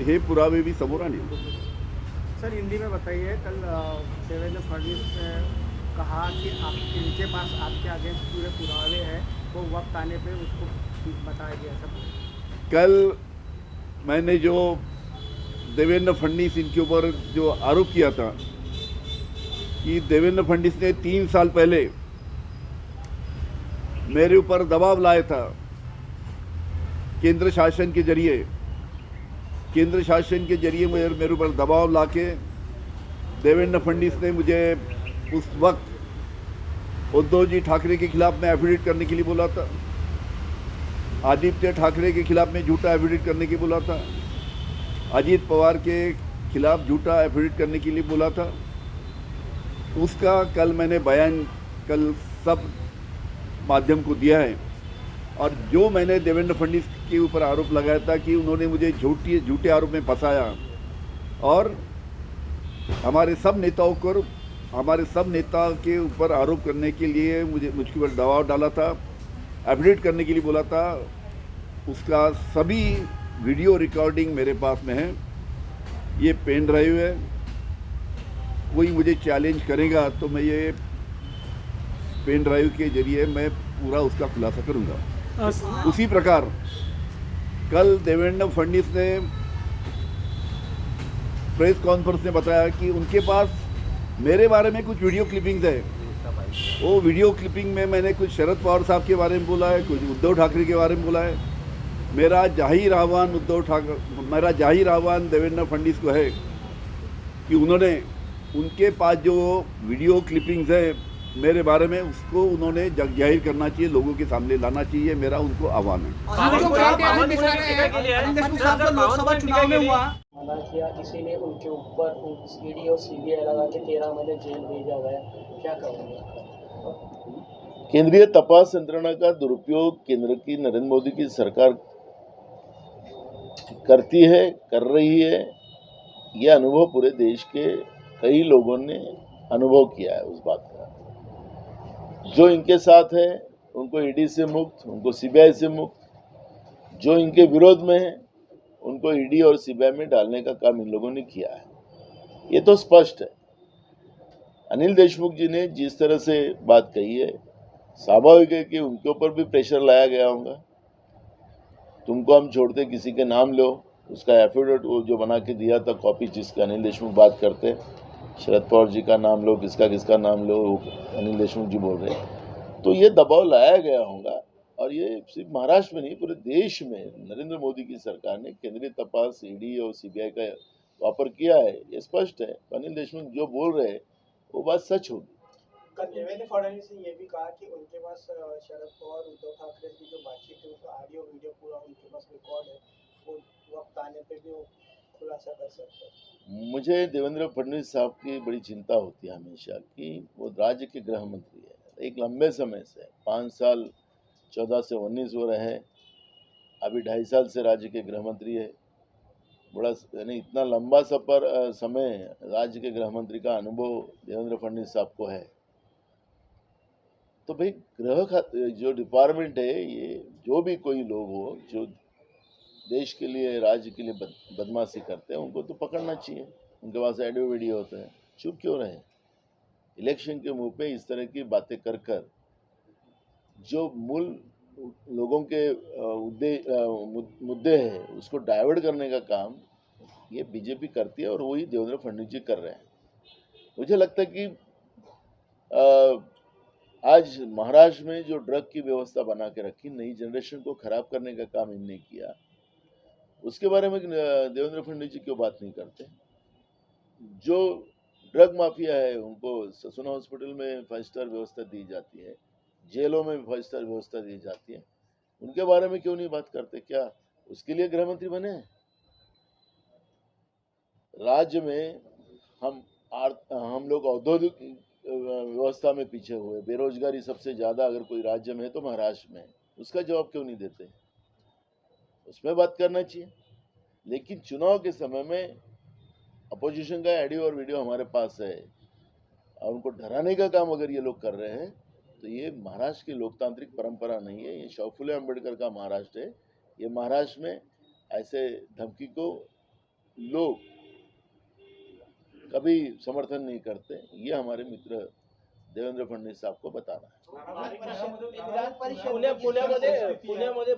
हे पुरावे भी समोर आणीन। सर हिंदी में बताइए, कल देवेंद्र फडणवीस ने कहा कि आप इनके पास आपके अगेंस्ट पूरे पुरावे हैं, वो वक्त आने पे उसको बताया गया सब। कल मैंने जो देवेंद्र फडणवीस इनके ऊपर जो आरोप किया था कि देवेंद्र फडणवीस ने 3 साल पहले मेरे ऊपर दबाव लाया था केंद्र शासन के जरिए मेरे ऊपर दबाव लाके देवेंद्र फडणवीस ने मुझे उस वक्त उद्धव जी ठाकरे के खिलाफ में एफिडेविट करने के लिए बोला था, आदित्य ठाकरे के खिलाफ में झूठा एफिडेविट करने के लिए बोला था, अजीत पवार के खिलाफ झूठा एफिडेविट करने के लिए बोला था। उसका कल मैंने बयान कल सब माध्यम को दिया है। और जो मैंने देवेंद्र फडणवीस के ऊपर आरोप लगाया था कि उन्होंने मुझे झूठे आरोप में फंसाया और हमारे सब नेता के ऊपर आरोप करने के लिए मुझके ऊपर दबाव डाला था, एफिडेविट करने के लिए बोला था, उसका सभी वीडियो रिकॉर्डिंग मेरे पास में है। ये पेन ड्राइव है। कोई मुझे चैलेंज करेगा तो मैं ये पेन ड्राइव के जरिए मैं पूरा उसका खुलासा करूंगा। उसी प्रकार कल देवेंद्र फडणवीस ने प्रेस कॉन्फ्रेंस में बताया कि उनके पास मेरे बारे में कुछ वीडियो क्लिपिंग्स है। वो वीडियो क्लिपिंग में मैंने कुछ शरद पवार साहब के बारे में बोला है, कुछ उद्धव ठाकरे के बारे में बोला है। मेरा जाहिर आह्वान देवेंद्र फडणवीस को है कि उन्होंने उनके पास जो वीडियो क्लिपिंग्स है मेरे बारे में, उसको उन्होंने जाहिर करना चाहिए, लोगों के सामने लाना चाहिए। मेरा उनको आह्वान है। किया इसीलिए उनके ऊपर ईडी और सीबीआई लगा के 13 महीने जेल भेजा गया, क्या करेंगे? केंद्रीय तपास यंत्रणा का दुरुपयोग केंद्र की नरेंद्र मोदी की सरकार करती है, कर रही है। यह अनुभव पूरे देश के कई लोगों ने अनुभव किया है उस बात का। जो इनके साथ है उनको ईडी से मुक्त, उनको सीबीआई से मुक्त, जो इनके विरोध में है उनको ईडी और सीबीआई में डालने का काम इन लोगों ने किया है। ये तो स्पष्ट है। अनिल देशमुख जी ने जिस तरह से बात कही है, स्वाभाविक है कि उनके ऊपर भी प्रेशर लाया गया होगा। तुमको हम छोड़ते किसी के नाम लो, उसका एफिडेविट जो बना के दिया था कॉपी, जिसका अनिल देशमुख बात करते, शरद पवार जी का नाम लो, किसका नाम लो, अनिल देशमुख जी बोल रहे हैं। तो ये दबाव लाया गया होगा। और ये सिर्फ महाराष्ट्र में नहीं, पूरे देश में नरेंद्र मोदी की सरकार ने केंद्रीय तपास, ईडी और सीबीआई का वापर किया है। ये स्पष्ट है। अनिल देशमुख जो बोल रहे हैं वो बात सच होगी। देवेंद्र फडणवीस ने यह भी कहा कि उनके पास शरद पवार, उद्धव ठाकरे की जो बातचीत है उसका ऑडियो वीडियो पूरा उनके पास रिकॉर्ड है, वो वक्त आने पे भी वो खुलासा कर सकते हैं। मुझे देवेंद्र फडणवीस साहब की बड़ी चिंता होती है हमेशा कि वो राज्य के गृह मंत्री है, एक लंबे समय से 5 साल 14 से 19 हो रहे हैं, अभी 2.5 साल से राज्य के गृह मंत्री है। बड़ा यानी इतना लंबा समय राज्य के गृह मंत्री का अनुभव देवेंद्र फडणवीस साहब को है। तो भाई जो डिपार्टमेंट है, ये जो भी कोई लोग हो जो देश के लिए, राज्य के लिए बदमाशी करते हैं, उनको तो पकड़ना चाहिए। उनके पास ऑडियो वीडियो होते हैं, चुप क्यों रहे? इलेक्शन के मुंह पे इस तरह की बातें कर कर जो मूल लोगों के मुद्दे हैं उसको डाइवर्ट करने का काम ये बीजेपी करती है, और वही देवेंद्र फडणवीस जी कर रहे हैं। मुझे लगता है कि आज महाराष्ट्र में जो ड्रग की व्यवस्था बना के रखी, नई जनरेशन को खराब करने का काम इनने किया, उसके बारे में देवेंद्र फडणवीस जी क्यों बात नहीं करते? जो ड्रग माफिया है उनको ससुना हॉस्पिटल में 5 स्टार व्यवस्था दी जाती है, जेलों में 5 स्टार व्यवस्था दी जाती है, उनके बारे में क्यों नहीं बात करते? क्या उसके लिए गृह मंत्री बने? राज्य में हम लोग औद्योगिक व्यवस्था में पीछे हुए, बेरोजगारी सबसे ज्यादा अगर कोई राज्य में है तो महाराष्ट्र में है, उसका जवाब क्यों नहीं देते? उसमें बात करना चाहिए। लेकिन चुनाव के समय में अपोजिशन का ऑडियो और वीडियो हमारे पास है और उनको डराने का काम अगर ये लोग कर रहे हैं तो ये महाराष्ट्र की लोकतांत्रिक परंपरा नहीं है। ये शाह फुले अम्बेडकर का महाराष्ट्र है। ये महाराष्ट्र में ऐसे धमकी को लोग कभी समर्थन नहीं करते, ये हमारे मित्र देवेंद्र फडणवीस साहब को बताना है। पुण्यामध्ये